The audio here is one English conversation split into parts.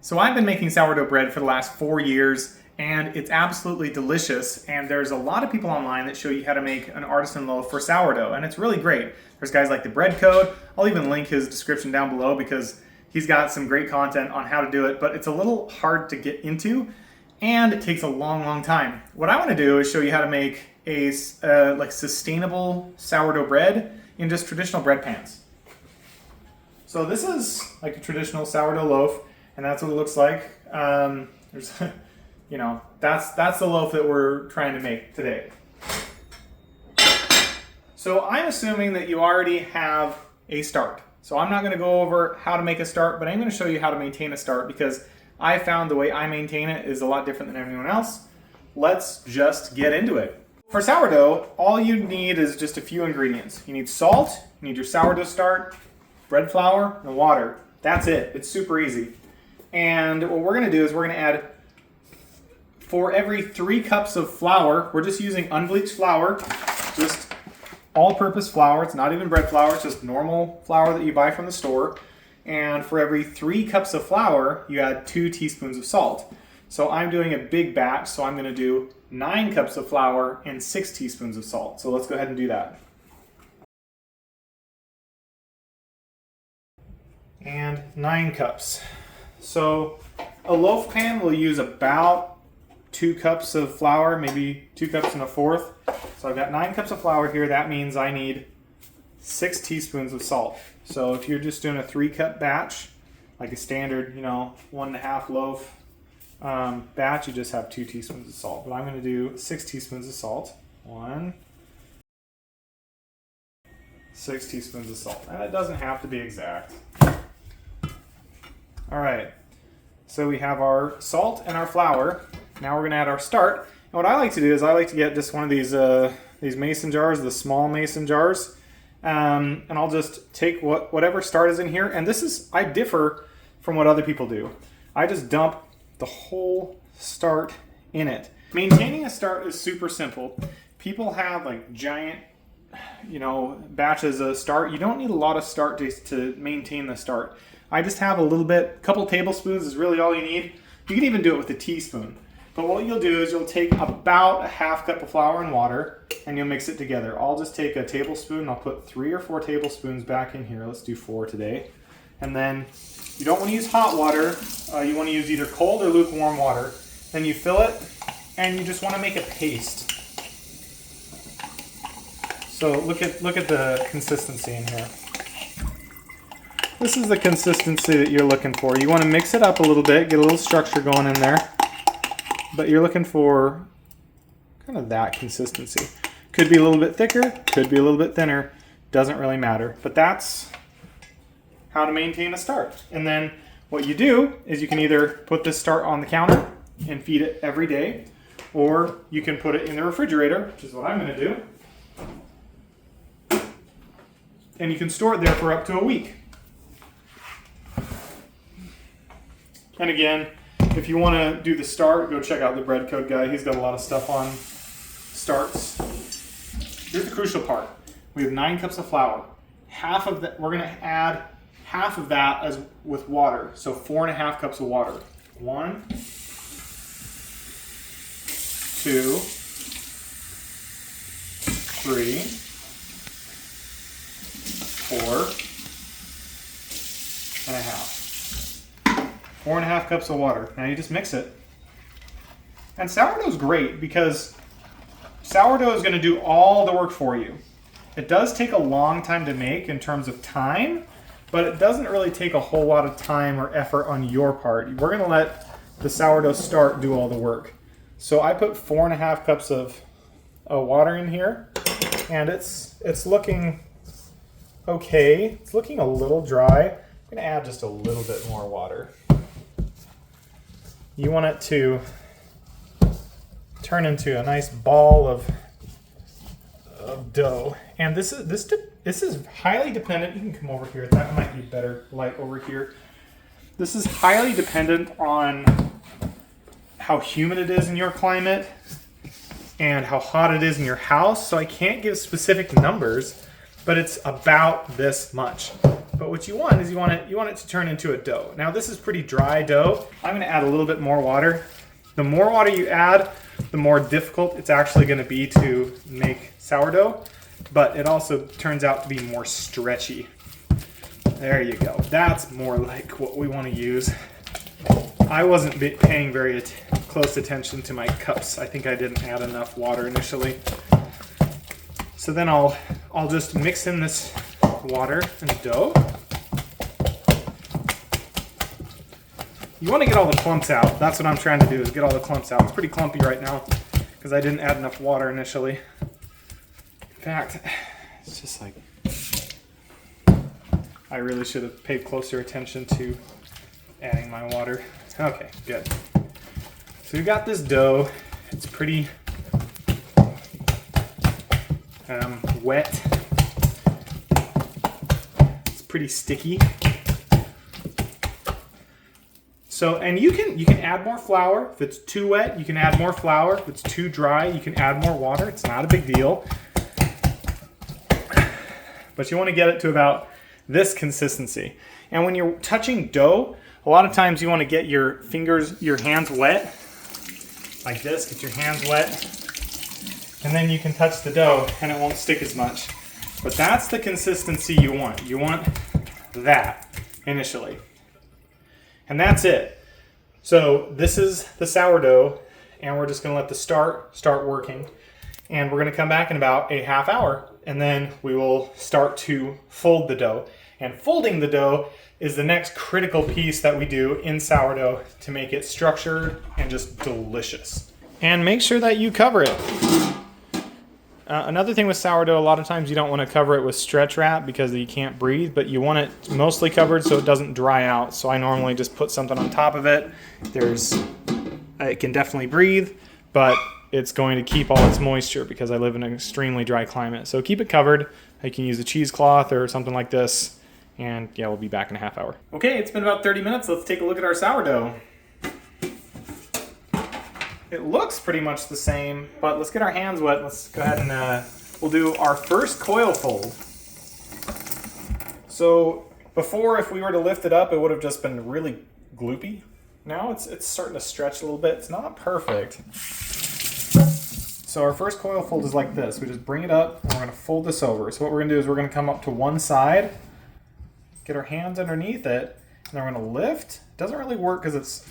So I've been making sourdough bread for the last 4 years, and it's absolutely delicious. And there's a lot of people online that show you how to make an artisan loaf for sourdough, and it's really great. There's guys like The Bread Code. I'll even link his description down below because he's got some great content on how to do it, but it's a little hard to get into, and it takes a long time. What I want to do is show you how to make a sustainable sourdough bread in just traditional bread pans. So this is like a traditional sourdough loaf, and that's what it looks like. There's, that's the loaf that we're trying to make today. So I'm assuming that you already have a start. So I'm not going to go over how to make a start, but I'm going to show you how to maintain a start because I found the way I maintain it is a lot different than anyone else. Let's just get into it. For sourdough, all you need is just a few ingredients. You need salt, you need your sourdough start, bread flour, and water. That's it. It's super easy. And what we're going to do is we're going to add, for every 3 cups of flour, we're just using unbleached flour, just all-purpose flour. It's not even bread flour, it's just normal flour that you buy from the store. And for every 3 cups of flour, you add 2 teaspoons of salt. So I'm doing a big batch, so I'm going to do 9 cups of flour and 6 teaspoons of salt. So let's go ahead and do that. And 9 cups. So a loaf pan will use about 2 cups of flour, maybe 2 cups and a fourth. So I've got 9 cups of flour here. That means I need 6 teaspoons of salt. So if you're just doing a 3-cup batch, like a standard, 1.5 loaf batch, you just have 2 teaspoons of salt. But I'm going to do 6 teaspoons of salt. 6 teaspoons of salt. And it doesn't have to be exact. All right, so we have our salt and our flour. Now we're going to add our start. And what I like to do is I like to get just one of these mason jars, the small mason jars, and I'll just take whatever start is in here. And I differ from what other people do. I just dump the whole start in it. Maintaining a start is super simple. People have like giant, batches of start. You don't need a lot of start to maintain the start. I just have a little bit, a couple tablespoons is really all you need. You can even do it with a teaspoon. But what you'll do is you'll take about a 1/2 cup of flour and water and you'll mix it together. I'll just take a tablespoon, I'll put 3 or 4 tablespoons back in here. Let's do 4 today. And then you don't want to use hot water. You want to use either cold or lukewarm water. Then you fill it and you just want to make a paste. So look at the consistency in here. This is the consistency that you're looking for. You want to mix it up a little bit, get a little structure going in there. But you're looking for kind of that consistency. Could be a little bit thicker, could be a little bit thinner. Doesn't really matter. But that's how to maintain a start. And then what you do is you can either put this start on the counter and feed it every day, or you can put it in the refrigerator, which is what I'm going to do. And you can store it there for up to a week. And again, if you want to do the start, go check out the Bread Code guy. He's got a lot of stuff on starts. Here's the crucial part. We have 9 cups of flour. Half of that, we're going to add half of that as with water. So 4.5 cups of water. 1, 2, 3, 4.5. 4.5 cups of water. Now you just mix it. And sourdough is great because sourdough is going to do all the work for you. It does take a long time to make in terms of time, but it doesn't really take a whole lot of time or effort on your part. We're going to let the sourdough start do all the work. So I put 4.5 cups of water in here, and it's looking okay. It's looking a little dry. I'm going to add just a little bit more water. You want it to turn into a nice ball of dough. And this is highly dependent. You can come over here. That might be better light over here. This is highly dependent on how humid it is in your climate and how hot it is in your house. So I can't give specific numbers, but it's about this much. But what you want is you want it to turn into a dough. Now this is pretty dry dough. I'm going to add a little bit more water. The more water you add, the more difficult it's actually going to be to make sourdough, but it also turns out to be more stretchy. There you go. That's more like what we want to use. I wasn't paying very close attention to my cups. I think I didn't add enough water initially. So then I'll just mix in this water and dough. You want to get all the clumps out. That's what I'm trying to do, is get all the clumps out. It's pretty clumpy right now because I didn't add enough water initially. In fact, it's just like, I really should have paid closer attention to adding my water. Okay, good. So we've got this dough. It's pretty wet. It's pretty sticky. So, and you can add more flour. If it's too wet, you can add more flour. If it's too dry, you can add more water. It's not a big deal. But you want to get it to about this consistency. And when you're touching dough, a lot of times you want to get your hands wet, like this, get your hands wet, and then you can touch the dough and it won't stick as much. But that's the consistency you want. You want that initially. And that's it. So this is the sourdough, and we're just going to let the start working. And we're going to come back in about a half hour, and then we will start to fold the dough. And folding the dough is the next critical piece that we do in sourdough to make it structured and just delicious. And make sure that you cover it. Another thing with sourdough, a lot of times you don't want to cover it with stretch wrap because you can't breathe, but you want it mostly covered so it doesn't dry out. So I normally just put something on top of it. It can definitely breathe, but it's going to keep all its moisture because I live in an extremely dry climate. So keep it covered. You can use a cheesecloth or something like this. And yeah, we'll be back in a half hour. Okay, it's been about 30 minutes. Let's take a look at our sourdough. It looks pretty much the same, but let's get our hands wet. Let's go ahead and we'll do our first coil fold. So before, if we were to lift it up, it would have just been really gloopy. Now it's starting to stretch a little bit. It's not perfect. So our first coil fold is like this. We just bring it up and we're going to fold this over. So what we're going to do is we're going to come up to one side, get our hands underneath it, and then we're going to lift. It doesn't really work because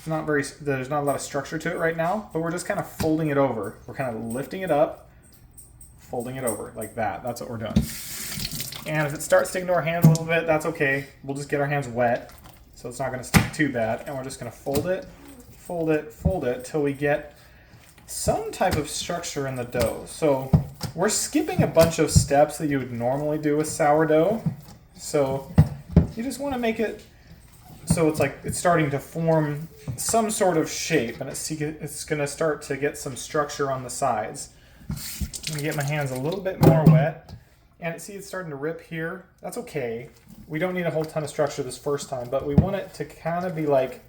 there's not a lot of structure to it right now, but we're just kind of folding it over. We're kind of lifting it up, folding it over like that. That's what we're doing. And if it starts sticking to our hands a little bit, that's okay. We'll just get our hands wet so it's not going to stick too bad. And we're just going to fold it, fold it, fold it till we get some type of structure in the dough. So we're skipping a bunch of steps that you would normally do with sourdough. So you just want to make it so it's like it's starting to form some sort of shape, and it's going to start to get some structure on the sides. I'm going to get my hands a little bit more wet, and see it's starting to rip here. That's okay. We don't need a whole ton of structure this first time, but we want it to kind of be like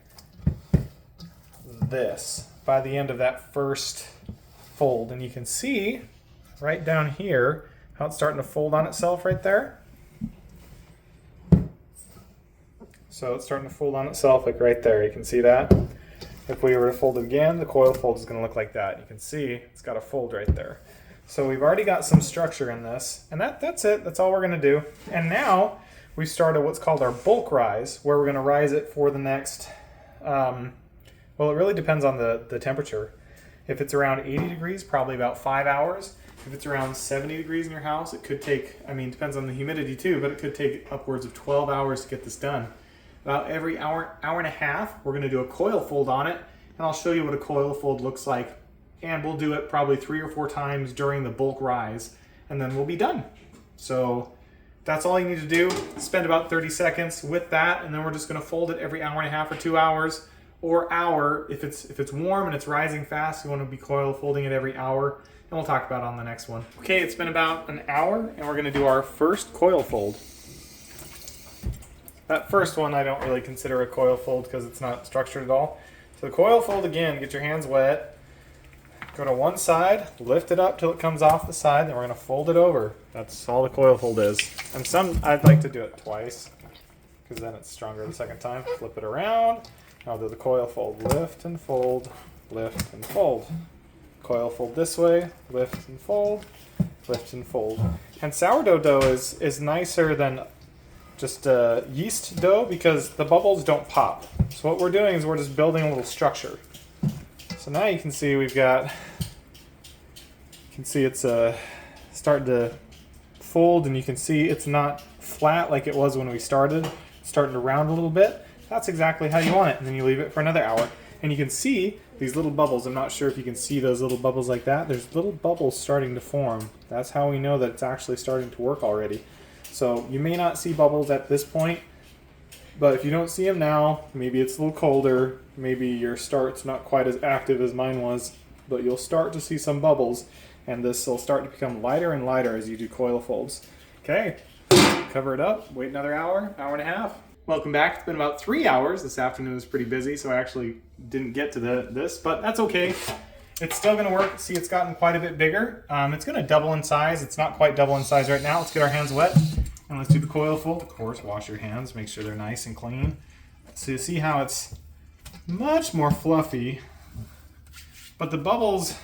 this by the end of that first fold. And you can see right down here how it's starting to fold on itself right there. So it's starting to fold on itself like right there. You can see that. If we were to fold it again, the coil fold is going to look like that. You can see it's got a fold right there. So we've already got some structure in this, and that's it. That's all we're going to do. And now we started what's called our bulk rise, where we're going to rise it for the next, well, it really depends on the temperature. If it's around 80 degrees, probably about 5 hours. If it's around 70 degrees in your house, it could take, depends on the humidity too, but it could take upwards of 12 hours to get this done. About every hour and a half, we're going to do a coil fold on it, and I'll show you what a coil fold looks like. And we'll do it probably 3 or 4 times during the bulk rise, and then we'll be done. So that's all you need to do. Spend about 30 seconds with that, and then we're just going to fold it every hour and a half or 2 hours, or hour. If it's warm and it's rising fast, you want to be coil folding it every hour, and we'll talk about it on the next one. Okay, it's been about an hour, and we're going to do our first coil fold. That first one I don't really consider a coil fold because it's not structured at all. So the coil fold again, get your hands wet, go to one side, lift it up till it comes off the side, then we're going to fold it over. That's all the coil fold is. And I'd like to do it twice. because then it's stronger the second time. Flip it around. I'll do the coil fold. Lift and fold, lift and fold. Coil fold this way, lift and fold, lift and fold. And sourdough dough is nicer than just yeast dough because the bubbles don't pop. So what we're doing is we're just building a little structure. So now you can see we've got, you can see it's starting to fold, and you can see it's not flat like it was when we started. It's starting to round a little bit. That's exactly how you want it. And then you leave it for another hour. And you can see these little bubbles. I'm not sure if you can see those little bubbles like that. There's little bubbles starting to form. That's how we know that it's actually starting to work already. So you may not see bubbles at this point, but if you don't see them now, maybe it's a little colder, maybe your start's not quite as active as mine was, but you'll start to see some bubbles, and this will start to become lighter and lighter as you do coil folds. Okay, cover it up, wait another hour, hour and a half. Welcome back. It's been about 3 hours. This afternoon was pretty busy, so I actually didn't get to this, but that's okay. It's still going to work. See, it's gotten quite a bit bigger. It's going to double in size. It's not quite double in size right now. Let's get our hands wet, and let's do the coil fold. Of course, wash your hands. Make sure they're nice and clean. So you see how it's much more fluffy, but the bubbles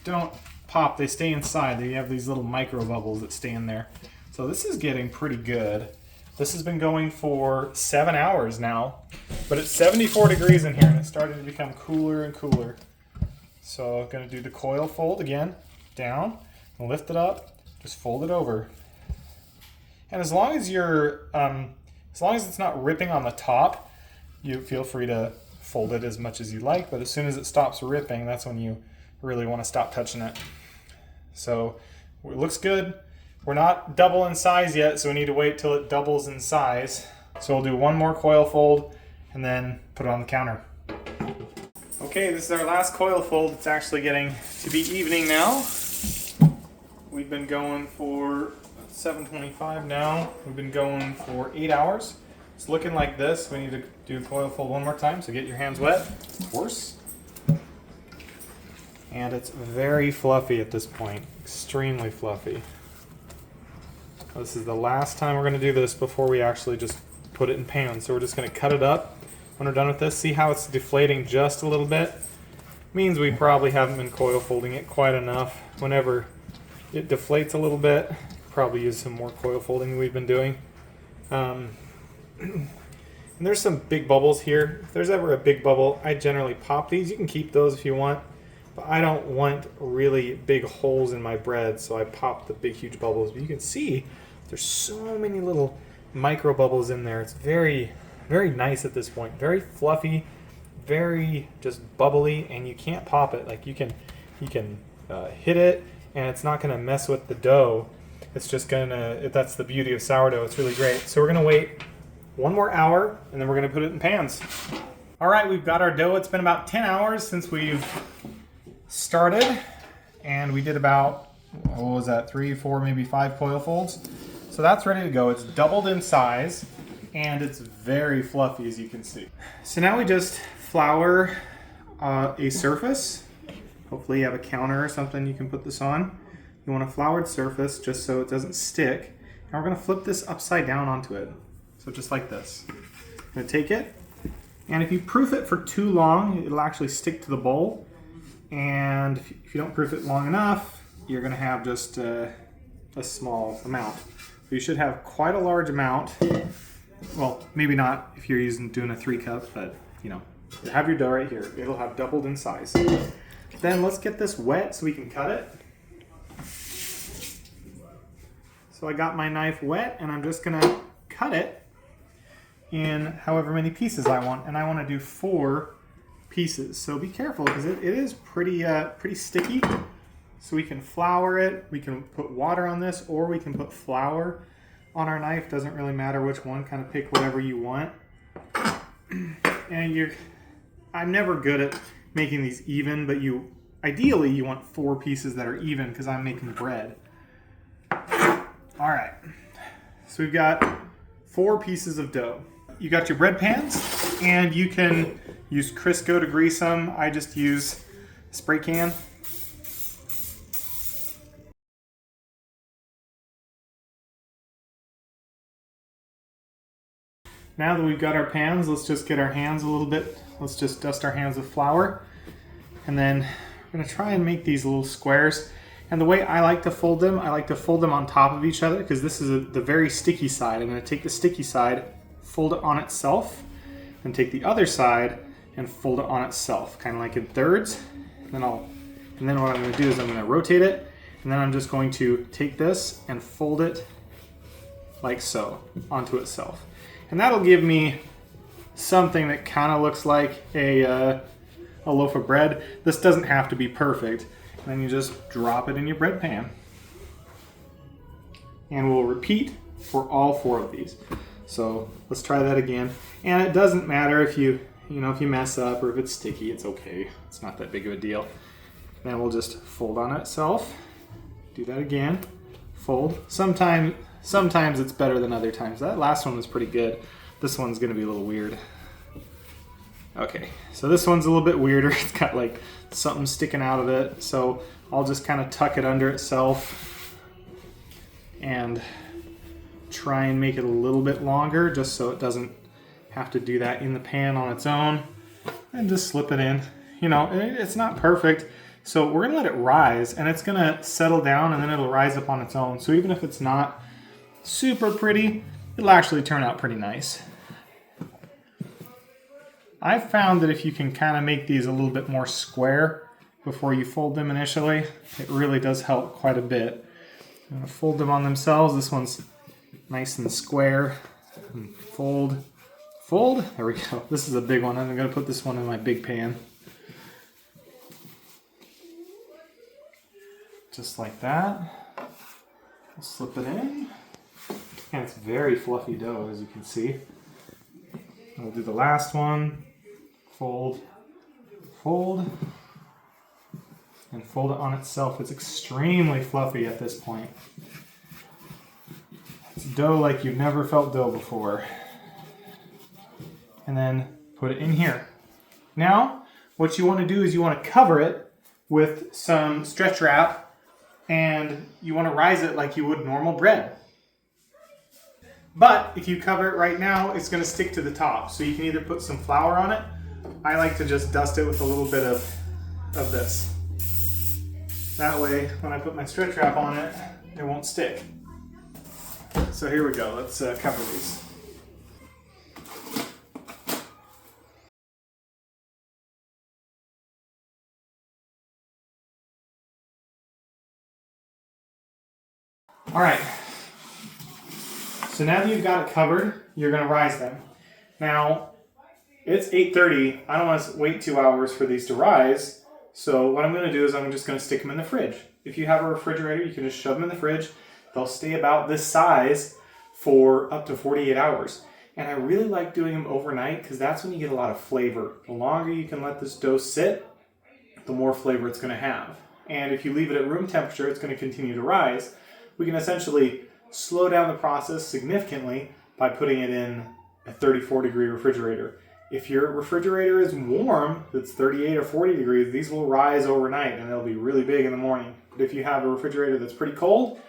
don't pop. They stay inside. They have these little micro bubbles that stay in there. So this is getting pretty good. This has been going for 7 hours now, but it's 74 degrees in here, and it's starting to become cooler and cooler. So I'm going to do the coil fold again, down, and lift it up, just fold it over. And as long as it's not ripping on the top, you feel free to fold it as much as you like, but as soon as it stops ripping, that's when you really want to stop touching it. So it looks good. We're not double in size yet, so we need to wait till it doubles in size. So we'll do one more coil fold and then put it on the counter. Okay, this is our last coil fold. It's actually getting to be evening now. We've been going for 7:25 now. We've been going for 8 hours. It's looking like this. We need to do coil fold one more time, so get your hands wet, of course. And it's very fluffy at this point, extremely fluffy. This is the last time we're going to do this before we actually just put it in pan. So we're just going to cut it up when we're done with this. See how it's deflating just a little bit? Means we probably haven't been coil folding it quite enough. Whenever it deflates a little bit, probably use some more coil folding than we've been doing. And there's some big bubbles here. If there's ever a big bubble, I generally pop these. You can keep those if you want, but I don't want really big holes in my bread, so I pop the big huge bubbles. But you can see there's so many little micro bubbles in there. It's very, very nice at this point. Very fluffy, very just bubbly, and you can't pop it. Like you can hit it, and it's not gonna mess with the dough. It's just gonna, that's the beauty of sourdough. It's really great. So we're gonna wait one more hour, and then we're gonna put it in pans. All right, we've got our dough. It's been about 10 hours since we've started, and we did about, what was that, 3, 4, maybe 5 coil folds. So that's ready to go. It's doubled in size, and it's very fluffy, as you can see. So now we just flour a surface. Hopefully you have a counter or something you can put this on. You want a floured surface just so it doesn't stick. And we're gonna flip this upside down onto it. So just like this. I'm gonna take it, and if you proof it for too long, it'll actually stick to the bowl. And if you don't proof it long enough, you're gonna have just a small amount. So you should have quite a large amount. Well, maybe not if you're doing a 3 cup, but you know, you have your dough right here. It'll have doubled in size. Then let's get this wet so we can cut it. So I got my knife wet, and I'm just gonna cut it in however many pieces I want, and I want to do 4 pieces. So be careful because it is pretty sticky. So we can flour it, we can put water on this, or we can put flour on our knife. Doesn't really matter which one. Kind of pick whatever you want. And I'm never good at making these even, but ideally you want 4 pieces that are even because I'm making bread. All right, so we've got 4 pieces of dough. You got your bread pans, and you can use Crisco to grease them. I just use a spray can. Now that we've got our pans, let's just get our hands a little bit, let's just dust our hands with flour. And then we're gonna try and make these little squares. And the way I like to fold them, I like to fold them on top of each other because this is the very sticky side. I'm gonna take the sticky side, fold it on itself, and take the other side and fold it on itself, kind of like in thirds. And then what I'm gonna do is I'm gonna rotate it, and then I'm just going to take this and fold it like so onto itself. And that'll give me something that kind of looks like a loaf of bread. This doesn't have to be perfect. And then you just drop it in your bread pan. And we'll repeat for all 4 of these. So let's try that again. And it doesn't matter if you mess up or if it's sticky, it's okay. It's not that big of a deal. Then we'll just fold on itself. Do that again. Fold. Sometimes it's better than other times. That last one was pretty good. This one's gonna be a little weird. Okay, so this one's a little bit weirder. It's got like something sticking out of it. So I'll just kind of tuck it under itself and try and make it a little bit longer just so it doesn't have to do that in the pan on its own. And just slip it in. You know, it's not perfect. So we're gonna let it rise and it's gonna settle down and then it'll rise up on its own. So even if it's not super pretty, it'll actually turn out pretty nice. I've found that if you can kind of make these a little bit more square before you fold them initially, it really does help quite a bit. I'm gonna fold them on themselves. This one's nice and square. And fold. There we go. This is a big one. I'm gonna put this one in my big pan. Just like that. We'll slip it in. And it's very fluffy dough, as you can see. We'll do the last one. Fold, and fold it on itself. It's extremely fluffy at this point. It's dough like you've never felt dough before. And then put it in here. Now, what you want to do is you want to cover it with some stretch wrap, and you want to rise it like you would normal bread. But if you cover it right now, it's going to stick to the top. So you can either put some flour on it. I like to just dust it with a little bit of this. That way, when I put my stretch wrap on it, it won't stick. So here we go. Let's cover these. All right. So now that you've got it covered, you're going to rise them. Now, it's 8:30. I don't want to wait 2 hours for these to rise. So what I'm going to do is I'm just going to stick them in the fridge. If you have a refrigerator, you can just shove them in the fridge. They'll stay about this size for up to 48 hours. And I really like doing them overnight because that's when you get a lot of flavor. The longer you can let this dough sit, the more flavor it's going to have. And if you leave it at room temperature, it's going to continue to rise. We can essentially slow down the process significantly by putting it in a 34-degree refrigerator. If your refrigerator is warm, that's 38 or 40 degrees, these will rise overnight and they'll be really big in the morning. But if you have a refrigerator that's pretty cold,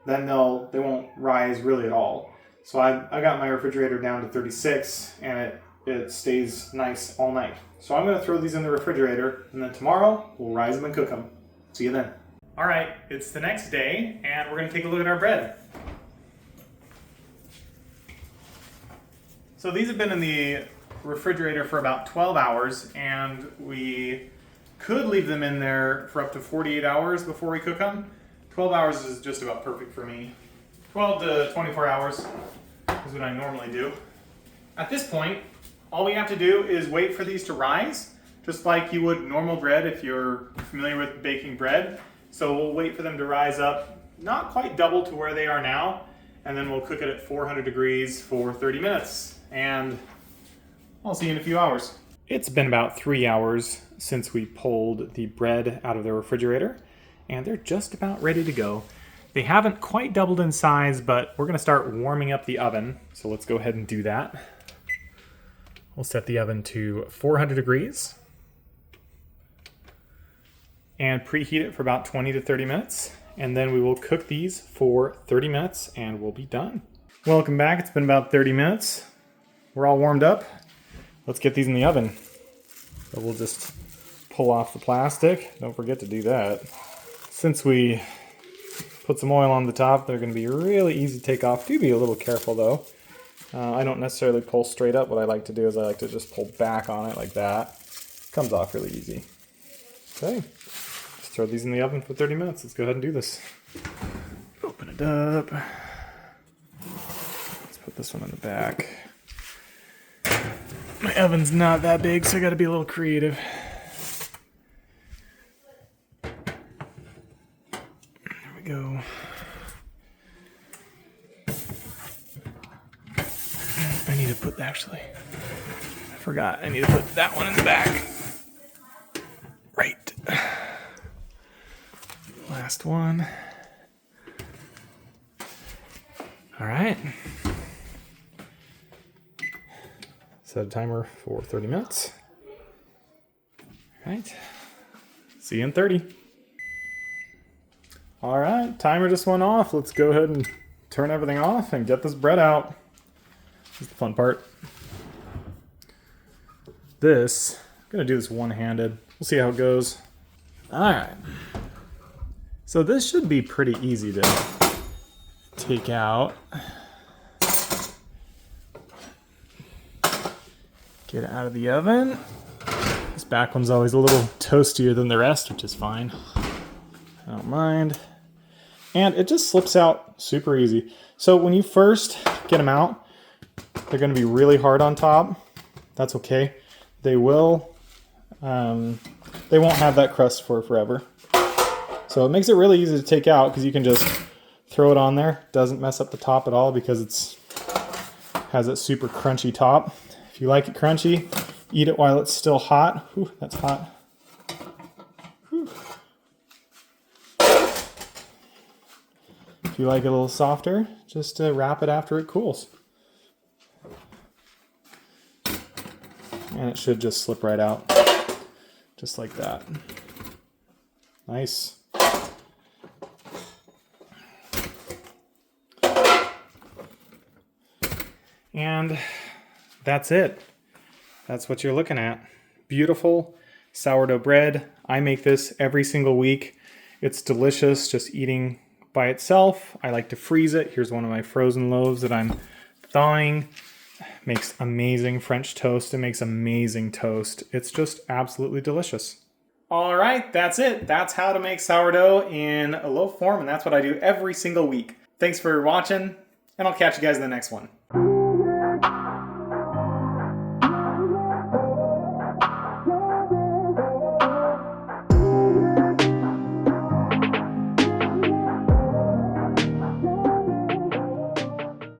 then they won't rise really at all. So I got my refrigerator down to 36 and it stays nice all night. So I'm going to throw these in the refrigerator and then tomorrow we'll rise them and cook them. See you then. All right, it's the next day and we're going to take a look at our bread. So these have been in the refrigerator for about 12 hours and we could leave them in there for up to 48 hours before we cook them. 12 hours is just about perfect for me. 12 to 24 hours is what I normally do. At this point, all we have to do is wait for these to rise, just like you would normal bread if you're familiar with baking bread. So we'll wait for them to rise up, not quite double to where they are now, and then we'll cook it at 400 degrees for 30 minutes. And I'll see you in a few hours. It's been about 3 hours since we pulled the bread out of the refrigerator, and they're just about ready to go. They haven't quite doubled in size, but we're gonna start warming up the oven. So let's go ahead and do that. We'll set the oven to 400 degrees and preheat it for about 20 to 30 minutes. And then we will cook these for 30 minutes and we'll be done. Welcome back. It's been about 30 minutes. we're all warmed up. Let's get these in the oven. So we'll just pull off the plastic. Don't forget to do that. Since we put some oil on the top, they're going to be really easy to take off. Do be a little careful though. I don't necessarily pull straight up. What I like to do is I like to just pull back on it like that. Comes off really easy. Okay, just throw these in the oven for 30 minutes. Let's go ahead and do this. Open it up. Let's put this one in the back. My oven's not that big, so I gotta be a little creative. There we go. I need to put, actually, I forgot. I need to put that one in the back. Right. Last one. All right. Set a timer for 30 minutes. All right. See you in 30. All right, timer just went off. Let's go ahead and turn everything off and get this bread out. This is the fun part. I'm gonna do this one-handed. We'll see how it goes. All right. So this should be pretty easy to take out. Get it out of the oven. This back one's always a little toastier than the rest, which is fine. I don't mind. And it just slips out super easy. So when you first get them out, they're going to be really hard on top. That's okay. They will, they won't have that crust for forever. So it makes it really easy to take out because you can just throw it on there. Doesn't mess up the top at all because it's has that super crunchy top. If you like it crunchy, eat it while it's still hot. Whew, that's hot. Whew. If you like it a little softer, just wrap it after it cools. And it should just slip right out. Just like that. Nice. And that's it. That's what you're looking at. Beautiful sourdough bread. I make this every single week. It's delicious just eating by itself. I like to freeze it. Here's one of my frozen loaves that I'm thawing. Makes amazing French toast. It makes amazing toast. It's just absolutely delicious. All right, that's it. That's how to make sourdough in a loaf form, and that's what I do every single week. Thanks for watching, and I'll catch you guys in the next one.